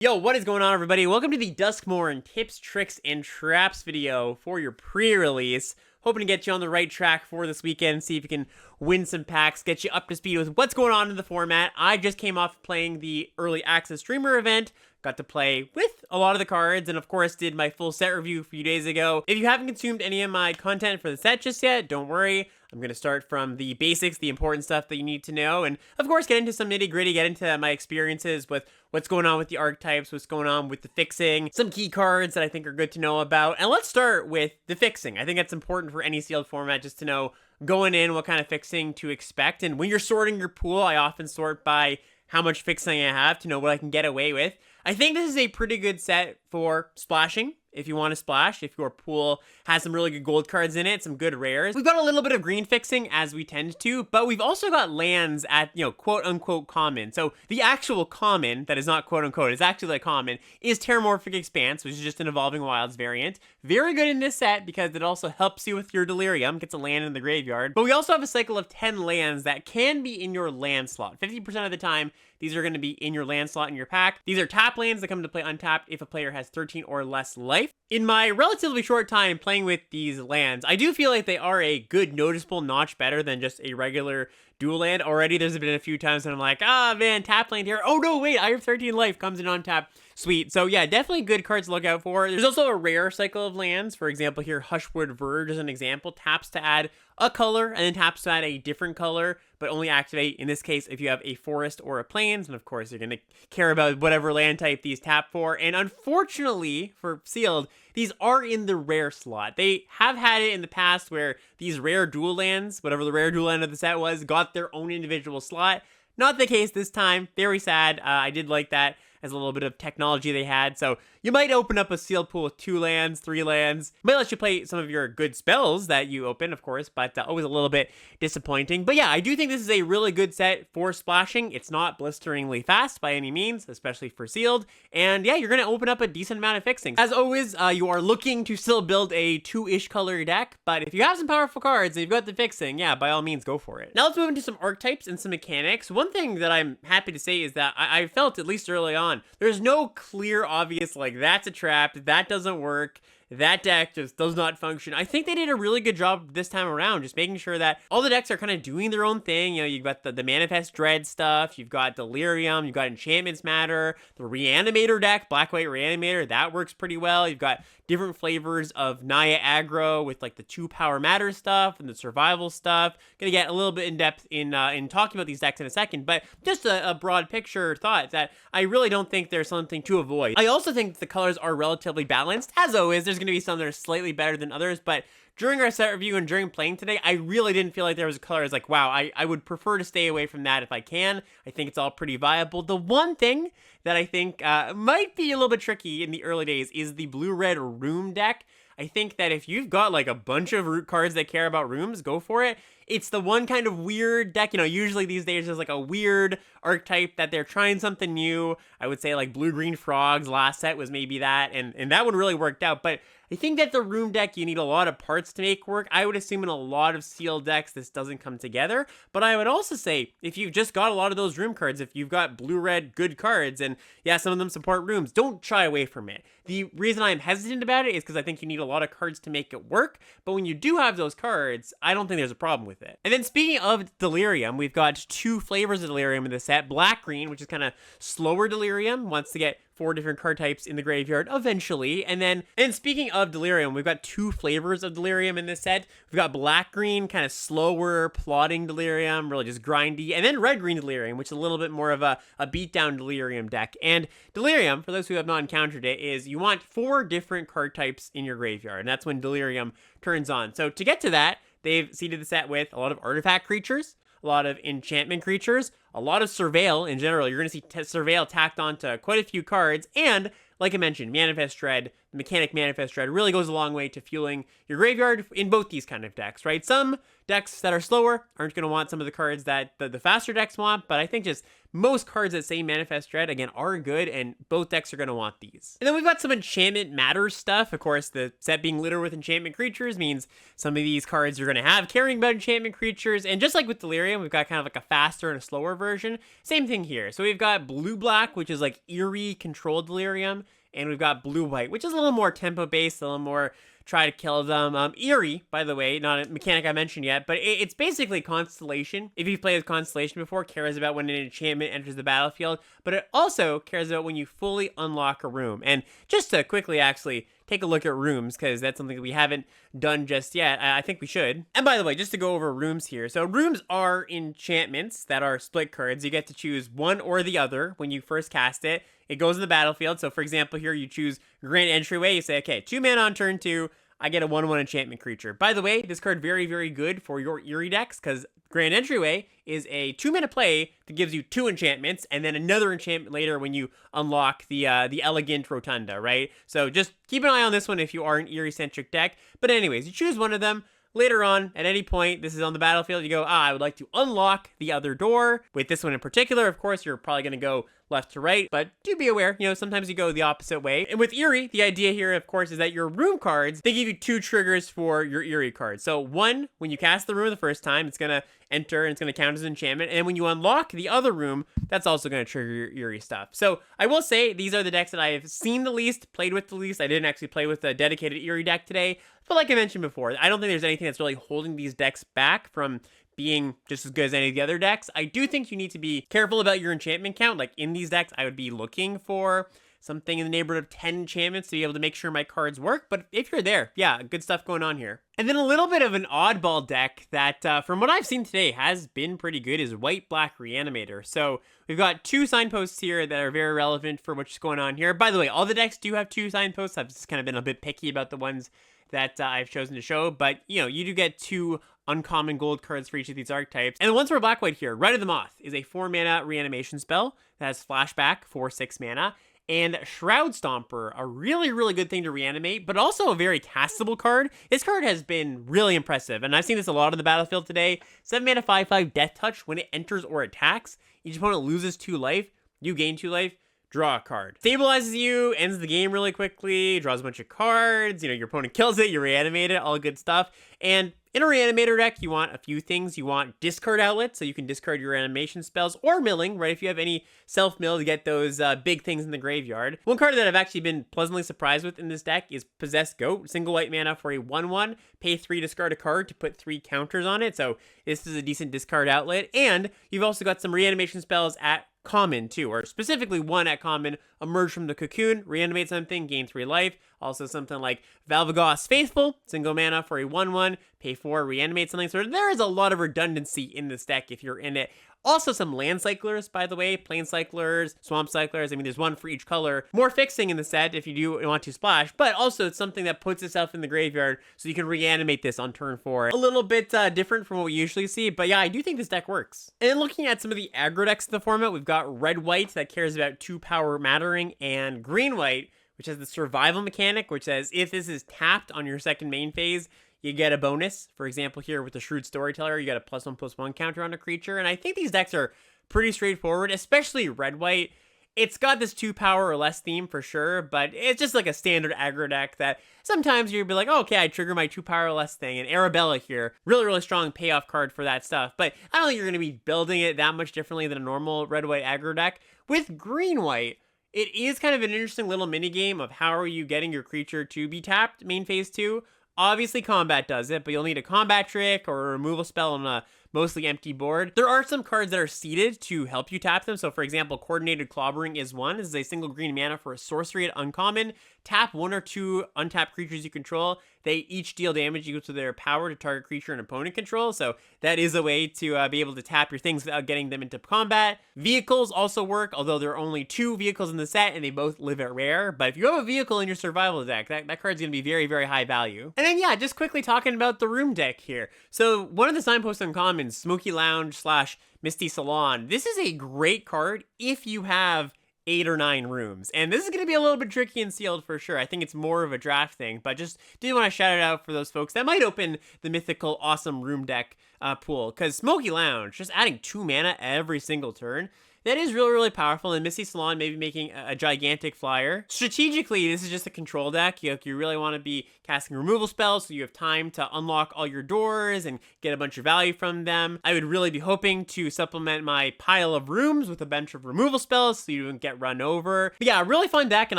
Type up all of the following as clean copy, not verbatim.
Yo, what is going on, everybody? Welcome to the Duskmourn tips, tricks, and traps video for your pre-release. Hoping to get you on the right track for this weekend, see if you can win some packs, get you up to speed with what's going on in the format. I just came off playing the early access streamer event, got to play with a lot of the cards, and of course did my full set review a few days ago. If you haven't consumed any of my content for the set just yet, don't worry. I'm going to start from the basics, the important stuff that you need to know, and of course get into some nitty-gritty, get into my experiences with what's going on with the archetypes, what's going on with the fixing, some key cards that I think are good to know about. And let's start with the fixing. I think that's important for any sealed format, just to know going in what kind of fixing to expect. And when you're sorting your pool, I often sort by how much fixing I have to know what I can get away with. I think this is a pretty good set for splashing. If you want to splash, if your pool has some really good gold cards in it, some good rares. We've got a little bit of green fixing, as we tend to, but we've also got lands at, quote-unquote common. So the actual common, that is not quote-unquote, is actually a common, is Terramorphic Expanse, which is just an Evolving Wilds variant. Very good in this set, because it also helps you with your Delirium, gets a land in the graveyard. But we also have a cycle of 10 lands that can be in your land slot. 50% of the time, these are going to be in your land slot in your pack. These are tap lands that come into play untapped if a player has 13 or less life. In my relatively short time playing with these lands, I do feel like they are a good noticeable notch better than just a regular dual land. Already there's been a few times that I'm like, man, tap land here. Oh no, wait, I have 13 life, comes in on tap. Sweet. So yeah, definitely good cards to look out for. There's also a rare cycle of lands. For example, here, Hushwood Verge is an example. Taps to add a color and then taps to add a different color, but only activate, in this case, if you have a forest or a plains. And of course, you're going to care about whatever land type these tap for. And unfortunately, for sealed, these are in the rare slot. They have had it in the past where these rare dual lands, whatever the rare dual land of the set was, got their own individual slot. Not the case this time. Very sad. I did like that as a little bit of technology they had. So you might open up a sealed pool with 2 lands, 3 lands. Might let you play some of your good spells that you open, of course, but always a little bit disappointing. But yeah, I do think this is a really good set for splashing. It's not blisteringly fast by any means, especially for sealed. And yeah, you're going to open up a decent amount of fixing. As always, you are looking to still build a 2-ish color deck, but if you have some powerful cards and you've got the fixing, yeah, by all means, go for it. Now let's move into some archetypes and some mechanics. One thing that I'm happy to say is that I felt, at least early on, there's no clear, obvious, like, that's a trap, that doesn't work, that deck just does not function. I think they did a really good job this time around, just making sure that all the decks are kind of doing their own thing. You know, you've got the Manifest Dread stuff, you've got Delirium, you've got Enchantments Matter, the Reanimator deck, Black-White Reanimator, that works pretty well. You've got different flavors of Naya Aggro with like the 2 power matter stuff and the survival stuff. Gonna get a little bit in depth in talking about these decks in a second, but just a broad picture thought that I really don't think there's something to avoid. I also think the colors are relatively balanced. As always, there's going to be some that are slightly better than others, but during our set review and during playing today, I really didn't feel like there was a color I was like, wow, I would prefer to stay away from that if I can. I think it's all pretty viable. The one thing that I think might be a little bit tricky in the early days is the blue-red room deck. I think that if you've got like a bunch of root cards that care about rooms, go for it. It's the one kind of weird deck, usually these days there's like a weird archetype that they're trying something new. I would say like blue-green frogs last set was maybe that, and that one really worked out. But I think that the room deck, you need a lot of parts to make work. I would assume in a lot of sealed decks, this doesn't come together. But I would also say, if you've just got a lot of those room cards, if you've got blue-red good cards, and yeah, some of them support rooms, don't shy away from it. The reason I'm hesitant about it is because I think you need a lot of cards to make it work. But when you do have those cards, I don't think there's a problem with it. And then speaking of Delirium, we've got 2 flavors of Delirium in this set. Black-green, which is kind of slower Delirium, wants to get 4 different card types in the graveyard eventually. And speaking of Delirium, we've got 2 flavors of Delirium in this set. We've got black-green, kind of slower, plodding Delirium, really just grindy, and then red-green Delirium, which is a little bit more of a beatdown Delirium deck. And Delirium, for those who have not encountered it, is you want 4 different card types in your graveyard, and that's when Delirium turns on. So to get to that, they've seeded the set with a lot of artifact creatures, a lot of enchantment creatures, a lot of surveil in general. You're going to see surveil tacked onto quite a few cards, and like I mentioned, Manifest Dread, the mechanic Manifest Dread really goes a long way to fueling your graveyard in both these kind of decks, right? Some decks that are slower aren't going to want some of the cards that the faster decks want, but I think just most cards that say Manifest Dread, again, are good, and both decks are going to want these. And then we've got some Enchantment Matters stuff. Of course, the set being littered with Enchantment Creatures means some of these cards you're going to have caring about Enchantment Creatures, and just like with Delirium, we've got kind of like a faster and a slower version. Same thing here. So we've got Blue-Black, which is like Eerie controlled Delirium, and we've got Blue-White, which is a little more tempo-based, a little more try to kill them. Eerie, by the way, not a mechanic I mentioned yet, but it's basically Constellation. If you've played with Constellation before, cares about when an enchantment enters the battlefield, but it also cares about when you fully unlock a room. And just to quickly actually take a look at rooms, because that's something that we haven't done just yet. I think we should. And by the way, just to go over rooms here. So rooms are enchantments that are split cards. You get to choose one or the other when you first cast it. It goes in the battlefield. So for example, here you choose Grand Entryway. You say, okay, 2 mana on turn 2. I get a 1/1 enchantment creature. By the way, this card very, very good for your Eerie decks, because Grand Entryway is a 2-mana play that gives you 2 enchantments, and then another enchantment later when you unlock the Elegant Rotunda, right? So just keep an eye on this one if you are an Eerie-centric deck. But anyways, you choose one of them. Later on, at any point, this is on the battlefield, you go, I would like to unlock the other door. With this one in particular, of course, you're probably going to go left to right, but do be aware, sometimes you go the opposite way. And with Eerie, the idea here, of course, is that your room cards, they give you 2 triggers for your Eerie cards. So one, when you cast the room the first time, it's going to enter and it's going to count as an enchantment. And when you unlock the other room, that's also going to trigger your Eerie stuff. So I will say these are the decks that I have seen the least, played with the least. I didn't actually play with a dedicated Eerie deck today, but like I mentioned before, I don't think there's anything that's really holding these decks back from being just as good as any of the other decks. I do think you need to be careful about your enchantment count. Like in these decks, I would be looking for something in the neighborhood of 10 enchantments to be able to make sure my cards work. But if you're there, yeah, good stuff going on here. And then a little bit of an oddball deck that, from what I've seen today, has been pretty good is White-Black Reanimator. So we've got 2 signposts here that are very relevant for what's going on here. By the way, all the decks do have 2 signposts. I've just kind of been a bit picky about the ones that I've chosen to show, but you do get 2 uncommon gold cards for each of these archetypes. And the ones for Black-White here, Rite of the Moth is a 4-mana reanimation spell that has flashback for 6 mana, and Shroud Stomper, a really, really good thing to reanimate, but also a very castable card. This card has been really impressive, and I've seen this a lot on the battlefield today. 7 mana 5/5 Death Touch. When it enters or attacks, each opponent loses 2 life, you gain 2 life. Draw a card. Stabilizes you, ends the game really quickly, draws a bunch of cards, your opponent kills it, you reanimate it, all good stuff. And in a Reanimator deck, you want a few things. You want discard outlets, so you can discard your animation spells, or milling, right? If you have any self-mill to get those big things in the graveyard. One card that I've actually been pleasantly surprised with in this deck is Possessed Goat. Single white mana for a 1/1, pay 3, discard a card to put 3 counters on it, so this is a decent discard outlet. And you've also got some reanimation spells at common too, or specifically 1 at common. Emerge from the Cocoon, reanimate something, gain 3 life. Also something like Valvagos Faithful, single mana for a 1/1, pay 4, reanimate something. So there is a lot of redundancy in this deck if you're in it. Also some land cyclers, by the way, plain cyclers, swamp cyclers. I mean, there's 1 for each color. More fixing in the set if you do want to splash, but also it's something that puts itself in the graveyard so you can reanimate this on turn 4. A little bit different from what we usually see, but yeah, I do think this deck works. And then looking at some of the aggro decks in the format, we've got Red-White that cares about 2 power mattering, and Green-White, which has the survival mechanic, which says if this is tapped on your second main phase, you get a bonus. For example, here with the Shrewd Storyteller, you got a +1/+1 counter on a creature. And I think these decks are pretty straightforward, especially Red-White. It's got this 2 power or less theme for sure, but it's just like a standard aggro deck that sometimes you'd be like, oh, okay, I trigger my 2 power or less thing. And Arabella here, really, really strong payoff card for that stuff. But I don't think you're going to be building it that much differently than a normal Red-White aggro deck. With Green-White, it is kind of an interesting little mini game of how are you getting your creature to be tapped main phase 2. Obviously, combat does it, but you'll need a combat trick or a removal spell on a mostly empty board. There are some cards that are seeded to help you tap them. So, for example, Coordinated Clobbering is one. This is a single green mana for a sorcery at uncommon. Tap 1 or 2 untapped creatures you control. They each deal damage equal to their power to target creature and opponent control. So that is a way to be able to tap your things without getting them into combat. Vehicles also work, although there are only 2 vehicles in the set and they both live at rare. But if you have a vehicle in your survival deck, that card's going to be very, very high value. And then, yeah, just quickly talking about the room deck here. So one of the signposts uncommons, Smoky Lounge / Misty Salon. This is a great card if you have 8 or 9 rooms. And this is going to be a little bit tricky and sealed for sure. I think it's more of a draft thing, but just did want to shout it out for those folks that might open the mythical awesome room deck pool. Because Smoky Lounge, just adding 2 mana every single turn, that is really, really powerful. And Misty Salon maybe making a gigantic flyer. Strategically, this is just a control deck. You really want to be casting removal spells so you have time to unlock all your doors and get a bunch of value from them. I would really be hoping to supplement my pile of rooms with a bunch of removal spells so you don't get run over. But yeah, really fun deck, and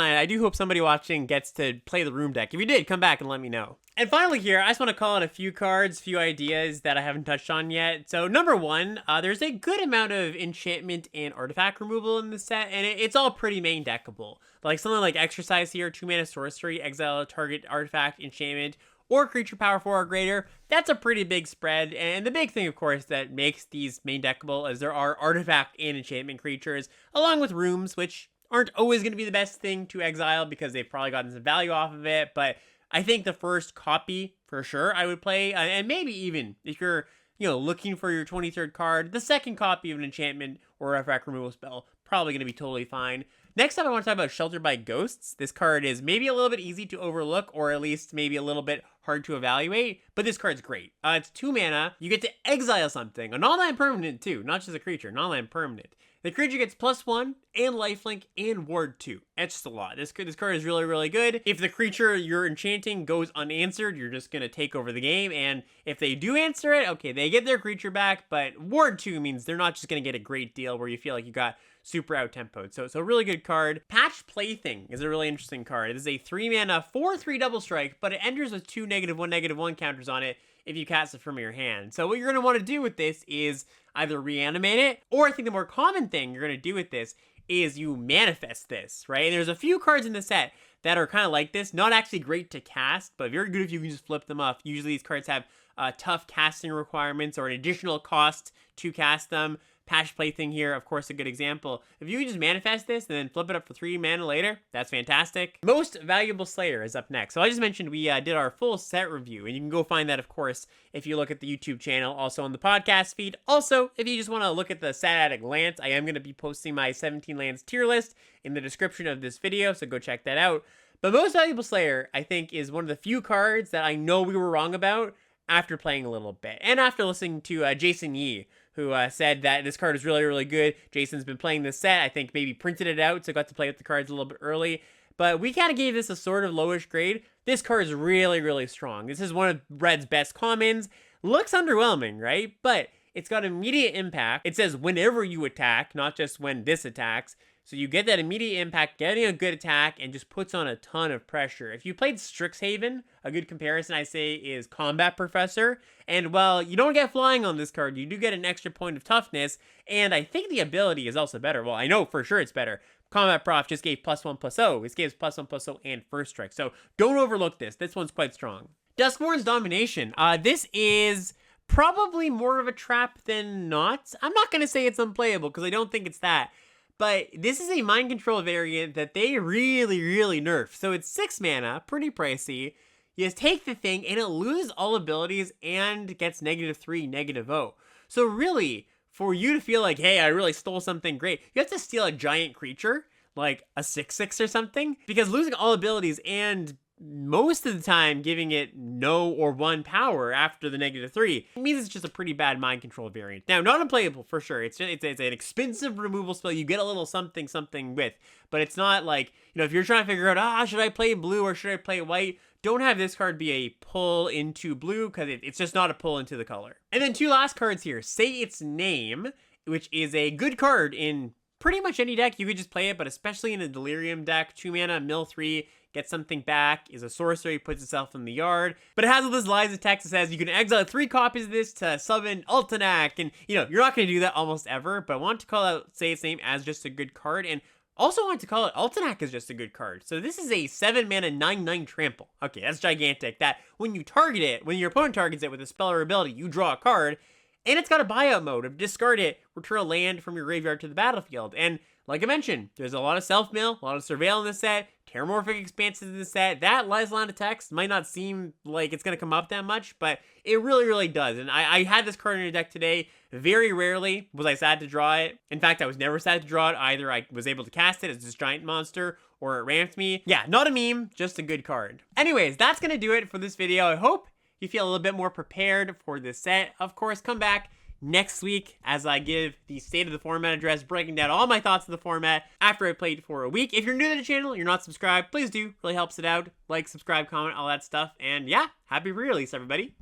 I do hope somebody watching gets to play the room deck. If you did, come back and let me know. And finally here, I just want to call out a few cards, few ideas that I haven't touched on yet. So number one, there's a good amount of enchantment and artifact removal in the set, and it's all pretty main deckable. Like something like Exercise here, 2-mana sorcery, exile a target artifact, enchantment, or creature power 4 or greater. That's a pretty big spread, and the big thing, of course, that makes these main deckable is there are artifact and enchantment creatures, along with rooms, which aren't always going to be the best thing to exile because they've probably gotten some value off of it, but I think the first copy, for sure, I would play, and maybe even if you're, looking for your 23rd card, the second copy of an enchantment or artifact removal spell, probably going to be totally fine. Next up, I want to talk about Sheltered by Ghosts. This card is maybe a little bit easy to overlook, or at least maybe a little bit hard to evaluate, but this card's great. It's 2 mana. You get to exile something, a non-land permanent too, not just a creature, non-land permanent. The creature gets +1 and lifelink and ward 2. That's just a lot. This card is really, really good. If the creature you're enchanting goes unanswered, you're just going to take over the game. And if they do answer it, okay, they get their creature back. But ward 2 means they're not just going to get a great deal where you feel like you got super out-tempoed. So really good card. Patch Plaything is a really interesting card. It is a 3-mana 4/3 double strike, but it enters with 2 -1/-1 counters on it if you cast it from your hand. So what you're going to want to do with this is either reanimate it, or I think the more common thing you're going to do with this is you manifest this, right? And there's a few cards in the set that are kind of like this, not actually great to cast, but very good if you can just flip them off. Usually these cards have tough casting requirements or an additional cost to cast them. Patch Plaything here, of course, a good example. If you can just manifest this and then flip it up for 3 mana later, that's fantastic. Most Valuable Slayer is up next. So I just mentioned we did our full set review, and you can go find that, of course, if you look at the YouTube channel, also on the podcast feed. Also, if you just want to look at the set at a glance, I am going to be posting my 17 lands tier list in the description of this video, so go check that out. But Most Valuable Slayer, I think, is one of the few cards that I know we were wrong about after playing a little bit, and after listening to Jason Yee, who said that this card is really, really good. Jason's been playing this set, I think maybe printed it out, so got to play with the cards a little bit early. But we kind of gave this a sort of lowish grade. This card is really, really strong. This is one of Red's best commons. Looks underwhelming, right? But it's got immediate impact. It says whenever you attack, not just when this attacks. So you get that immediate impact, getting a good attack, and just puts on a ton of pressure. If you played Strixhaven, a good comparison I say is Combat Professor. And while you don't get flying on this card, you do get an extra point of toughness. And I think the ability is also better. Well, I know for sure it's better. Combat Prof just gave +1/+0. This gives +1/+0 and first strike. So don't overlook this. This one's quite strong. Duskmourn's Domination. This is probably more of a trap than not. I'm not going to say it's unplayable because I don't think it's that. But this is a mind control variant that they really, really nerfed. So it's 6 mana, pretty pricey. You just take the thing and it loses all abilities and gets -3, -0. So really, for you to feel like, hey, I really stole something great, you have to steal a giant creature, like a 6/6 or something. Because losing all abilities and most of the time giving it no or 1 power after the -3 means it's just a pretty bad mind control variant. Now, not unplayable for sure. It's an expensive removal spell you get a little something with, but it's not like, if you're trying to figure out, should I play blue or should I play white, don't have this card be a pull into blue because it's just not a pull into the color. And then 2 last cards here. Say Its Name, which is a good card in pretty much any deck. You could just play it, but especially in a Delirium deck, 2 mana, mill 3, get something back, is a sorcery, puts itself in the yard. But it has all this lines of text that says you can exile 3 copies of this to summon Ultinac. And, you're not going to do that almost ever, but I want to call out Say Its Name as just a good card. And also want to call it Ultinac as just a good card. So this is a 7 mana 9/9 trample. Okay, that's gigantic. That when you target it, when your opponent targets it with a spell or ability, you draw a card. And it's got a buyout mode of discard it, return a land from your graveyard to the battlefield. And like I mentioned, there's a lot of self-mill, a lot of surveil in this set, Terramorphic Expanses in this set. That last line of text might not seem like it's going to come up that much, but it really, really does. And I had this card in a deck today. Very rarely was I sad to draw it. In fact, I was never sad to draw it. Either I was able to cast it as this giant monster, or it ramped me. Yeah, not a meme, just a good card. Anyways, that's going to do it for this video. I hope you feel a little bit more prepared for this set. Of course, come back, next week as I give the state of the format address, breaking down all my thoughts of the format after I played for a week. If you're new to the channel, you're not subscribed, please do. Really helps it out. Like, subscribe, comment, all that stuff. And yeah, happy pre-release, everybody.